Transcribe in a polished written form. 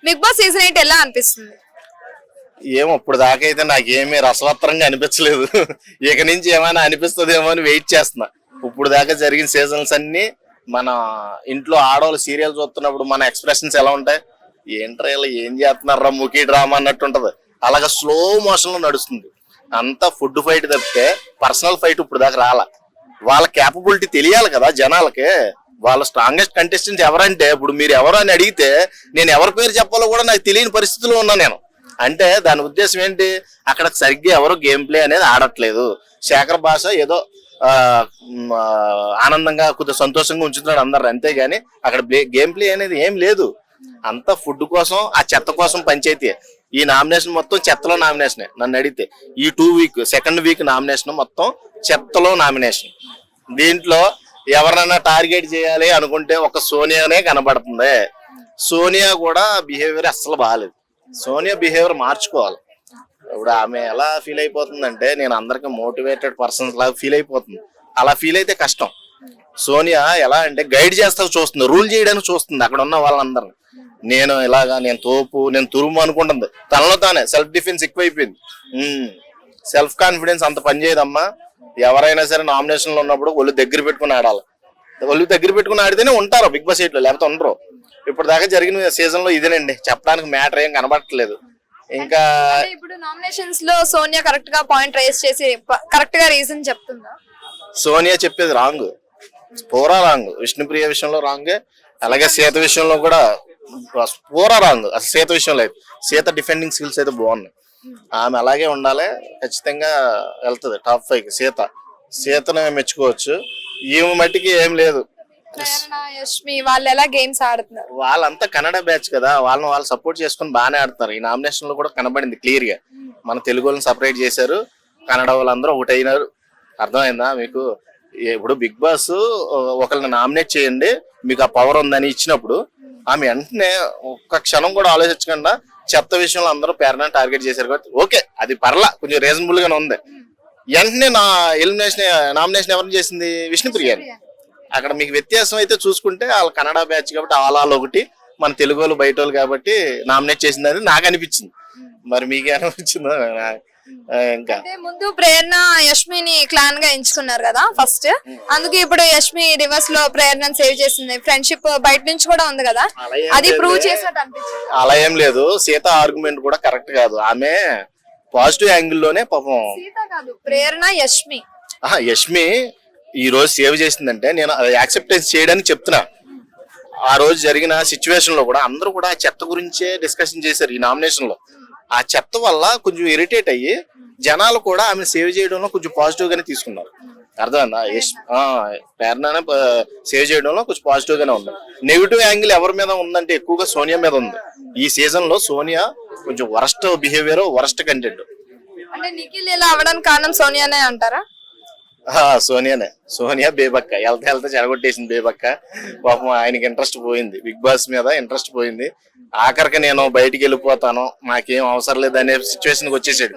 Big boss season 8 ఎలా అనిపిస్తుంది? ఏమో ఇప్పుడు దాకా అయితే నాకేమీ రసవత్తరంగా అనిపించలేదు. ఇక నుంచి ఏమైనా అనిపిస్తుందేమో అని వెయిట్ చేస్తున్నా. ఇప్పుడు దాకా జరిగిన సీజన్స్ అన్ని మన ఇంట్లో ఆడవాళ్ళు సీరియల్ చూస్తున్నప్పుడు మన ఎక్స్ప్రెషన్స్ ఎలా ఉంటాయి, ఏంట్రా ఇలా ఏం చేస్తున్నారా ముఖీ డ్రామా అన్నట్టు ఉంటది. అలాగా స్లో మోషన్ లో నడుస్తుంది. అంతా ఫుడ్ ఫైట్ తప్పితే పర్సనల్ ఫైట్ ఇప్పుడు దాకా రాలా. వాళ్ళ క్యాపబిలిటీ తెలియాలి కదా జనాలకి. వాళ్ళ స్ట్రాంగెస్ట్ కంటెస్టెంట్ ఎవరంటే ఇప్పుడు మీరు ఎవరు అని అడిగితే నేను ఎవరి పేరు చెప్పాలో కూడా నాకు తెలియని పరిస్థితిలో ఉన్నా నేను. అంటే దాని ఉద్దేశం ఏంటి, అక్కడ సరిగ్గా ఎవరు గేమ్ ప్లే అనేది ఆడట్లేదు. శేఖర్ భాష ఏదో ఆనందంగా కొద్దిగా సంతోషంగా ఉంచుతున్నాడు అందరు, అంతేగాని అక్కడ గేమ్ ప్లే అనేది ఏం లేదు. అంతా ఫుడ్ కోసం ఆ చెత్త కోసం పంచాయతీ. ఈ నామినేషన్ మొత్తం చెత్తలో నామినేషన్ నన్ను అడిగితే. ఈ 2 వీక్ సెకండ్ వీక్ నామినేషన్ మొత్తం చెత్తలో నామినేషన్. దీంట్లో ఎవరైనా టార్గెట్ చేయాలి అనుకుంటే ఒక సోనియానే కనబడుతుంది. సోనియా కూడా బిహేవియర్ అస్సలు బాగాలేదు. సోనియా బిహేవియర్ మార్చుకోవాలి. ఇప్పుడు ఆమె ఎలా ఫీల్ అయిపోతుందంటే నేను అందరికి మోటివేటెడ్ పర్సన్స్ లాగా ఫీల్ అయిపోతుంది. అలా ఫీల్ అయితే కష్టం. సోనియా ఎలా అంటే గైడ్ చేస్తా చూస్తుంది, రూల్ చేయడానికి చూస్తుంది అక్కడ ఉన్న వాళ్ళందరిని. నేను ఇలాగా నేను తోపు నేను తురుము అనుకుంటుంది. తనలో తానే సెల్ఫ్ డిఫెన్స్ ఎక్కువైపోయింది. సెల్ఫ్ కాన్ఫిడెన్స్ అంత పనిచేయదమ్మా. ఎవరైనా సరే నామినేషన్ లో ఉన్నప్పుడు ఒళ్ళు దగ్గర పెట్టుకుని ఆడాలి. ఒళ్ళు దగ్గర పెట్టుకుని ఆడితేనే ఉంటారు బిగ్ బాస్ 8 లో, లేకపోతే ఉండరు. ఇప్పుడు దాకా జరిగిన సీజన్ లో ఇదేనండి. చెప్పడానికి మ్యాటర్ ఏం కనబడట్లేదు. ఇంకా ఇప్పుడు నామినేషన్స్ లో సోనియా కరెక్ట్ గా పాయింట్ రైజ్ చేసి కరెక్ట్ గా రీజన్ చెప్తుందా? సోనియా చెప్పేది రాంగ్, పూరా రాంగ్. విష్ణుప్రియ విషయంలో రాంగే, అలాగే సీత విషయంలో కూడా పూరా రాంగ్. అసలు సీత విషయంలో అయితే సీత డిఫెండింగ్ స్కిల్స్ అయితే బాగున్నాయి. ఆమె అలాగే ఉండాలి. ఖచ్చితంగా వెళ్తుంది టాప్ 5 కి. సీతను మెచ్చుకోవచ్చు. ఈమె మట్టికి ఏం లేదు. యష్మి వాళ్ళు ఎలా గేమ్స్ ఆడుతున్నారు? వాళ్ళంతా కన్నడ బ్యాచ్ కదా, వాళ్ళని వాళ్ళు సపోర్ట్ చేసుకుని బాగానే ఆడుతున్నారు. ఈ నామినేషన్ లో కూడా కనబడింది క్లియర్ గా. మన తెలుగు వాళ్ళని సపరేట్ చేశారు, కన్నడ వాళ్ళందరూ ఒకటైనారు. అర్థమైందా మీకు? ఇప్పుడు బిగ్ బాస్ ఒకరిని నామినేట్ చేయండి మీకు ఆ పవర్ ఉందని ఇచ్చినప్పుడు ఆమె వెంటనే ఒక్క క్షణం కూడా ఆలోచించకుండా చెత్త విషయంలో అందరూ పేరెంట్ టార్గెట్ చేశారు కాబట్టి ఓకే, అది పర్లా, కొంచెం రీజనబుల్ గానే ఉంది. వెంటనే నా నామినేషన్ ఎవరిని చేసింది? విష్ణుప్రియ. అక్కడ మీకు వ్యత్యాసం అయితే చూసుకుంటే వాళ్ళ కన్నడ బ్యాచ్ కాబట్టి ఆల్ ఒకటి, మన తెలుగు వాళ్ళు బయట వాళ్ళు కాబట్టి నామినేట్ చేసింది అని నాకు అనిపించింది. మరి మీకే అనిపించిందో? ఇంకా ముందు ప్రేరణ యష్మిని క్లాన్ గా ఎంచుకున్నారు కదా ఫస్ట్, అందుకే ఇప్పుడు యష్మి రివర్స్ లో ప్రేరణను సేవ్ చేసింది. ఫ్రెండ్షిప్ బయట నుంచి కూడా ఉంది కదా, అది ప్రూవ్ చేసినట్టు అనిపించింది. అలా ఏం లేదు. సీత ఆర్గ్యుమెంట్ కూడా కరెక్ట్ కాదు. ఆమె పాజిటివ్ యాంగిల్ లోనే పాపం సీత కాదు ప్రేరణ యష్మి యష్మి ఈ రోజు సేవ్ చేసిందంటే నేను అది యాక్సెప్టెన్స్ చేయడానికి చెప్తున్నా. ఆ రోజు జరిగిన సిచ్యువేషన్ లో కూడా అందరూ కూడా ఆ చెత్త గురించే డిస్కషన్ చేశారు ఈ నామినేషన్ లో. ఆ చెత్త వల్ల కొంచెం ఇరిటేట్ అయ్యి జనాలు కూడా ఆమెను సేవ్ చేయడంలో కొంచెం పాజిటివ్ గానే తీసుకున్నారు. అర్థమైందా? ప్రేరణనే సేవ్ చేయడంలో కొంచెం పాజిటివ్ గానే ఉంది. నెగిటివ్ యాంగిల్ ఎవరి మీద ఉందంటే ఎక్కువగా సోనియా మీద ఉంది. ఈ సీజన్ లో సోనియా కొంచెం వరస్ట్ బిహేవియర్, వరస్ట్ కంటెంట్. అంటే నిఖిల్ ఇలా అవ్వడానికి కారణం సోనియానే అంటారా? సోనియానే. సోనియా బేబక్క వెళ్తే చెడగొట్టేసింది బేబక్క. పాపం ఆయనకి ఇంట్రెస్ట్ పోయింది, బిగ్ బాస్ మీద ఇంట్రెస్ట్ పోయింది. ఆఖరికి నేను బయటికి వెళ్ళిపోతాను, నాకేం అవసరం లేదు అనే సిచ్యువేషన్కి వచ్చేసాడు.